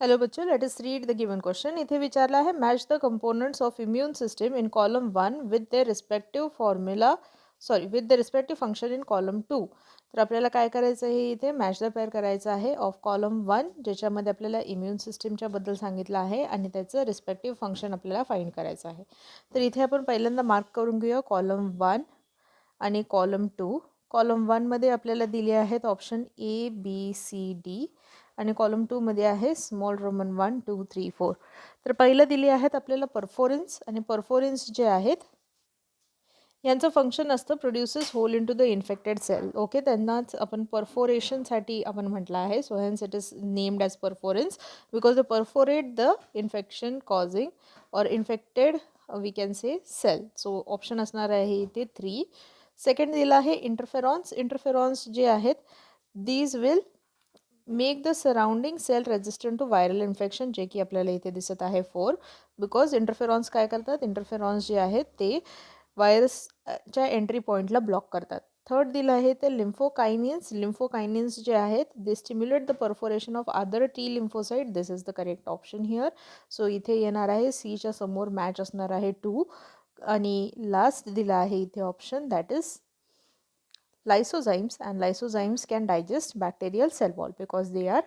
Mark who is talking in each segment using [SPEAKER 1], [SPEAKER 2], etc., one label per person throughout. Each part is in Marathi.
[SPEAKER 1] हेलो बच्चों, let us read the given question. इथे विचारला आहे match the components of immune system in column 1 with the respective formula with the respective function in column 2. तर आपल्याला काय करायचं आहे, इथे मॅच द पेअर करायचं आहे ऑफ कॉलम 1, ज्याच्यामध्ये आपल्याला इम्यून सिस्टमच्या बद्दल सांगितलं आहे आणि त्याचं रिस्पेक्टिव्ह फंक्शन आपल्याला फाइंड करायचं आहे. तर इथे आपण पहिल्यांदा मार्क करून घेऊया कॉलम 1 आणि कॉलम 2. कॉलम 1 मध्ये आपल्याला दिले आहेत option A B C D आणि कॉलम 2 मध्ये आहे स्मॉल रोमन 1 2 3 4. तर पहिलं दिले आहेत आपल्याला परफोरेन्स, आणि परफोरेन्स जे आहेत यांचं फंक्शन असतं produces hole in to the infected cell. Okay, त्यांनाच आपण परफोरेशनसाठी आपण म्हटलं आहे. So hence it is named as perforins because the perforate the infection causing or infected we can say cell. So option असणार आहे इथे 3. सेकंड दिलं आहे इंटरफेरॉन्स. इंटरफेरॉन्स जे आहेत these will make the surrounding cell resistant to viral infection, जे की आपल्याला इथे दिसत आहे 4. बिकॉज इंटरफेरॉन्स काय करतात, इंटरफेरॉन्स जे आहेत ते व्हायरसच्या एंट्री पॉईंटला ब्लॉक करतात. थर्ड दिलं आहे ते लिम्फोकायनिन्स. लिम्फोकायनिन्स जे आहेत they stimulate the perforation of other T lymphocyte. This is the correct option here. So इथे येणार आहे सीच्या समोर मॅच असणार आहे 2. आणि लास्ट दिला आहे इथे option that is lysozymes, and lysozymes can digest bacterial cell wall because they are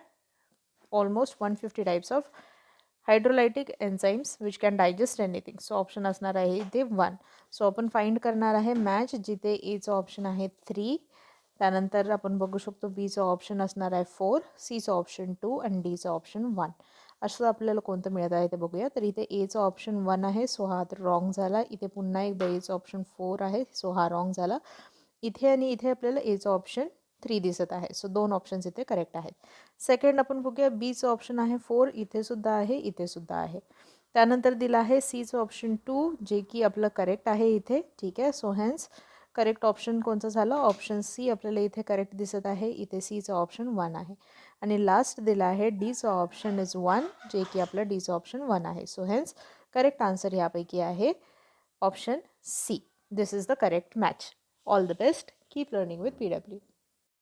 [SPEAKER 1] almost 150 types of hydrolytic enzymes which can digest anything. So option असणार आहे इथे 1. सो आपण फाइंड करणार आहे मॅच, जिथे एचं ऑप्शन आहे 3. त्यानंतर आपण बघू शकतो बीचं ऑप्शन असणार आहे 4, सीचं ऑप्शन 2 आणि डीचं ऑप्शन 1. असं आपल्याला कोणतं मिळत आहे ते बघूया. तर इथे एचं ऑप्शन 1 आहे, सो हा तर रॉंग झाला. इथे पुन्हा एकदा एचं ऑप्शन 4 आहे, सो हा रॉंग झाला. इथे आणि इथे आपल्याला एचं ऑप्शन 3 दिसत आहे. सो 2 ऑप्शन्स इथे करेक्ट आहेत. सेकंड आपण बघूया बीचं ऑप्शन आहे 4, इथे सुद्धा आहे, इथे सुद्धा आहे. त्यानंतर दिलं आहे सीचं ऑप्शन 2, जे की आपलं करेक्ट आहे इथे. ठीक आहे, सो हेन्स करेक्ट ऑप्शन कोणतं झालं, ऑप्शन सी आपल्याला इथे करेक्ट दिसत आहे. इथे सीचं ऑप्शन 1 आहे. आणि लास्ट दिलं आहे डीचं ऑप्शन इज 1, जे की आपलं डीचं ऑप्शन 1 आहे. सो हेन्स करेक्ट आन्सर यापैकी आहे option C. This is the correct match. All the best. Keep learning with PW.